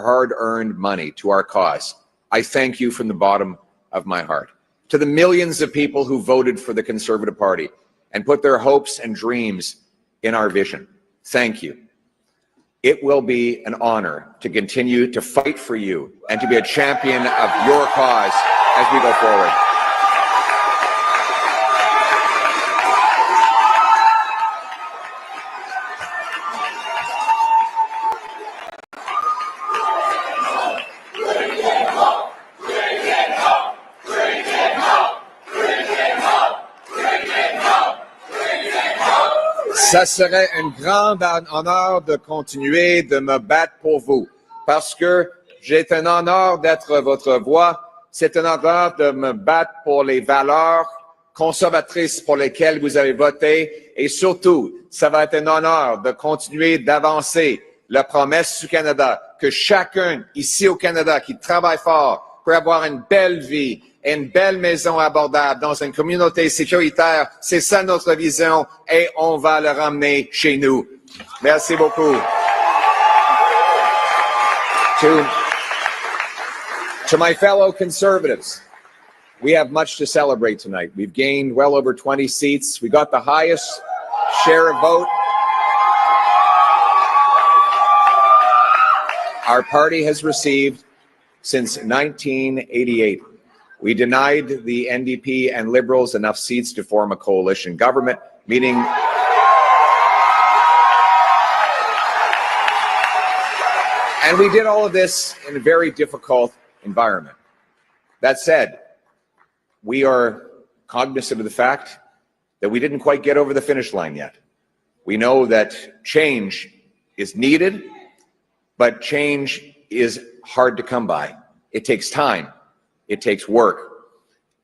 hard-earned money to our cause, I thank you from the bottom of my heart. To the millions of people who voted for the Conservative Party and put their hopes and dreams in our vision, thank you. It will be an honor to continue to fight for you and to be a champion of your cause as we go forward. Ça serait un grand honneur de continuer de me battre pour vous, parce que c'est un honneur d'être votre voix, c'est un honneur de me battre pour les valeurs conservatrices pour lesquelles vous avez voté, et surtout, ça va être un honneur de continuer d'avancer la promesse du Canada, que chacun ici au Canada qui travaille fort pour avoir une belle vie, une belle maison abordable dans une communauté sécuritaire. C'est ça notre vision et on va le ramener chez nous. Merci beaucoup. To my fellow Conservatives, we have much to celebrate tonight. We've gained well over 20 seats. We got the highest share of vote our party has received since 1988. We denied the NDP and Liberals enough seats to form a coalition government, meaning and we did all of this in a very difficult environment. That said, we are cognizant of the fact that we didn't quite get over the finish line yet. We know that change is needed, but change is hard to come by. It takes time. It takes work.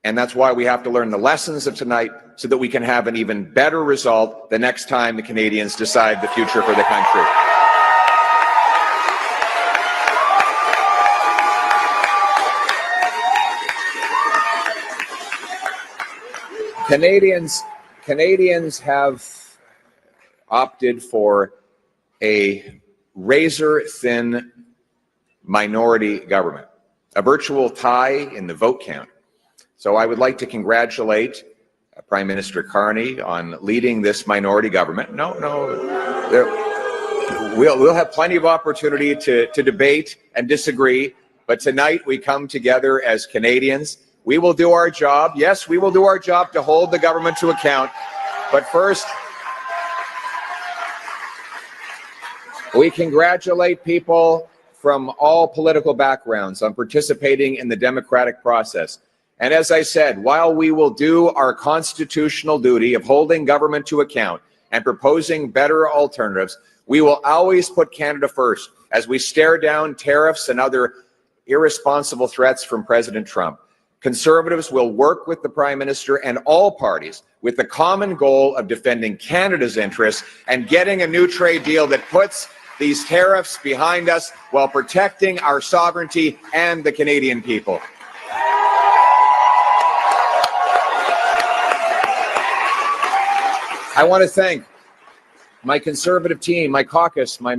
And that's why we have to learn the lessons of tonight so that we can have an even better result the next time the Canadians decide the future for the country. Canadians have opted for a razor-thin minority government, a virtual tie in the vote count. So I would like to congratulate Prime Minister Carney on leading this minority government. We'll have plenty of opportunity to debate and disagree, but tonight we come together as Canadians. We will do our job. Yes, we will do our job to hold the government to account. But first, we congratulate people from all political backgrounds on participating in the democratic process. And as I said, while we will do our constitutional duty of holding government to account and proposing better alternatives, we will always put Canada first as we stare down tariffs and other irresponsible threats from President Trump. Conservatives will work with the Prime Minister and all parties with the common goal of defending Canada's interests and getting a new trade deal that puts these tariffs behind us while protecting our sovereignty and the Canadian people. I want to thank my Conservative team, my caucus, my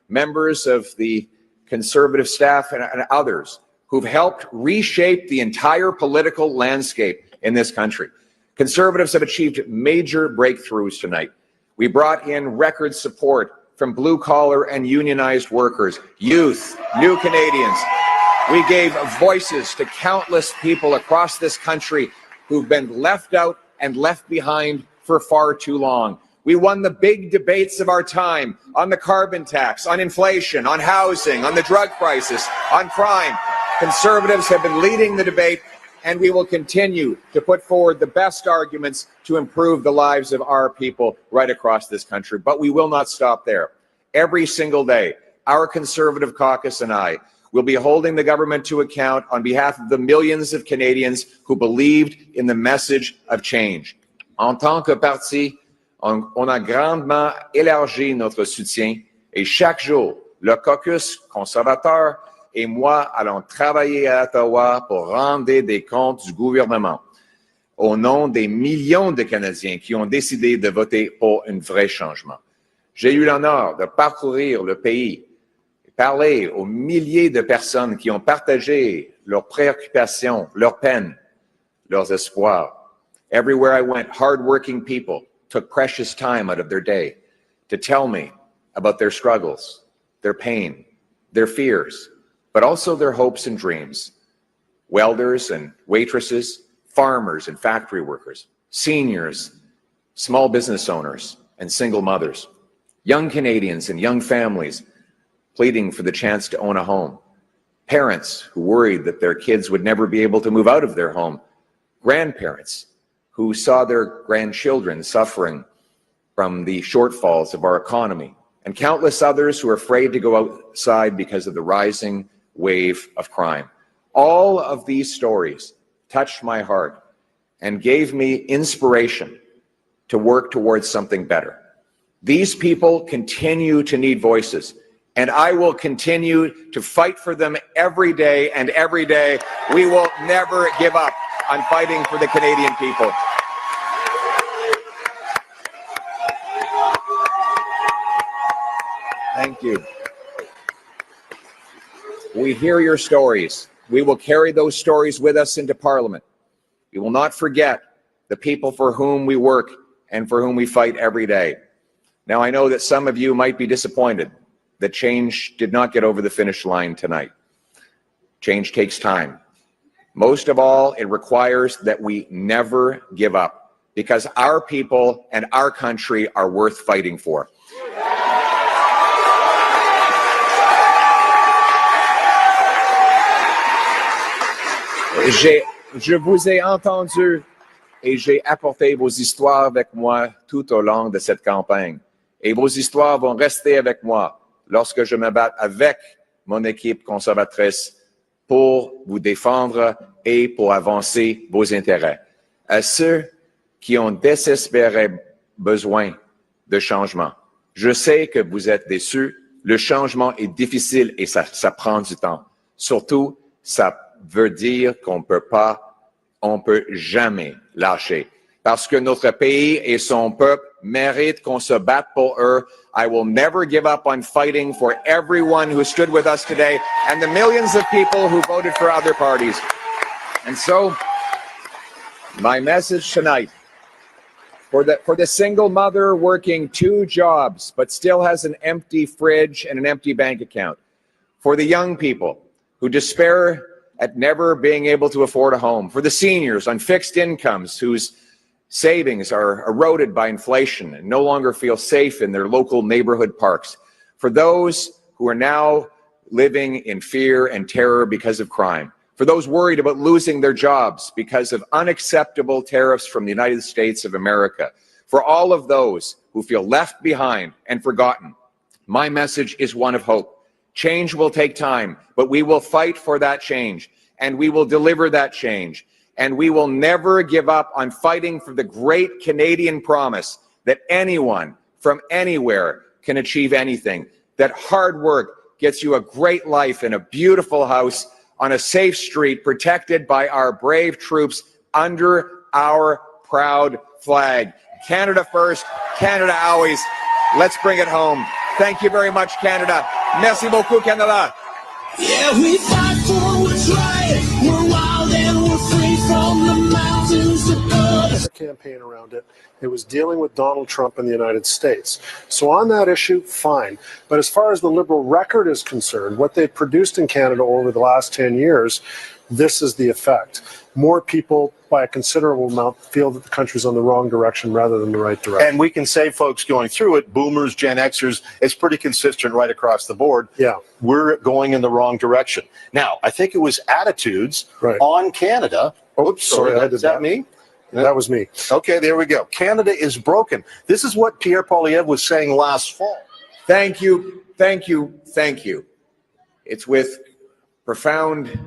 members of the Conservative staff and others who've helped reshape the entire political landscape in this country. Conservatives have achieved major breakthroughs tonight. We brought in record support from blue-collar and unionized workers, youth, new Canadians. We gave voices to countless people across this country who've been left out and left behind for far too long. We won the big debates of our time on the carbon tax, on inflation, on housing, on the drug crisis, on crime. Conservatives have been leading the debate, and we will continue to put forward the best arguments to improve the lives of our people right across this country. But we will not stop there. Every single day, our Conservative caucus and I will be holding the government to account on behalf of the millions of Canadians who believed in the message of change. En tant que parti, on a grandement élargi notre soutien et chaque jour, le caucus conservateur et moi allons travailler à Ottawa pour rendre des comptes du gouvernement au nom des millions de Canadiens qui ont décidé de voter pour un vrai changement. J'ai eu l'honneur de parcourir le pays, parler aux milliers de personnes qui ont partagé leurs préoccupations, leurs peines, leurs espoirs. Everywhere I went, hardworking people took precious time out of their day to tell me about their struggles, their pain, their fears, but also their hopes and dreams. Welders and waitresses, farmers and factory workers, seniors, small business owners, and single mothers, young Canadians and young families pleading for the chance to own a home, parents who worried that their kids would never be able to move out of their home, grandparents who saw their grandchildren suffering from the shortfalls of our economy, and countless others who are afraid to go outside because of the rising wave of crime. All of these stories touched my heart and gave me inspiration to work towards something better. These people continue to need voices, and I will continue to fight for them every day, and every day we will never give up on fighting for the Canadian people. Thank you. We hear your stories. We will carry those stories with us into Parliament. We will not forget the people for whom we work and for whom we fight every day. Now, I know that some of you might be disappointed that change did not get over the finish line tonight. Change takes time. Most of all, it requires that we never give up, because our people and our country are worth fighting for. Je vous ai entendu et j'ai apporté vos histoires avec moi tout au long de cette campagne. Et vos histoires vont rester avec moi lorsque je me bats avec mon équipe conservatrice pour vous défendre et pour avancer vos intérêts. À ceux qui ont désespéré besoin de changement, je sais que vous êtes déçus. Le changement est difficile et ça prend du temps. Surtout, ça veut dire qu'on peut jamais lâcher. Parce que notre pays et son peuple méritent qu'on se batte pour eux. I will never give up on fighting for everyone who stood with us today and the millions of people who voted for other parties. And so, my message tonight, for the single mother working 2 jobs but still has an empty fridge and an empty bank account, for the young people who despair at never being able to afford a home, for the seniors on fixed incomes whose savings are eroded by inflation and no longer feel safe in their local neighborhood parks, for those who are now living in fear and terror because of crime, for those worried about losing their jobs because of unacceptable tariffs from the United States of America, for all of those who feel left behind and forgotten, my message is one of hope. Change will take time, but we will fight for that change, and we will deliver that change, and we will never give up on fighting for the great Canadian promise that anyone from anywhere can achieve anything, that hard work gets you a great life in a beautiful house on a safe street protected by our brave troops under our proud flag. Canada first, Canada always. Let's bring it home. Thank you very much, Canada. Merci beaucoup, Canada. Yeah, we fight for what's right. We're wild and we're free from the mountains of blood. Campaign around it. It was dealing with Donald Trump in the United States. So on that issue, fine. But as far as the Liberal record is concerned, what they've produced in Canada over the last 10 years, this is the effect. More people, by a considerable amount, feel that the country's on the wrong direction rather than the right direction. And we can say, folks going through it, boomers, Gen Xers, it's pretty consistent right across the board. Yeah. We're going in the wrong direction. Now, I think it was attitudes on Canada. Oops, sorry, is that me? That was me. Okay, there we go. Canada is broken. This is what Pierre Poilievre was saying last fall. Thank you, thank you, thank you. It's with profound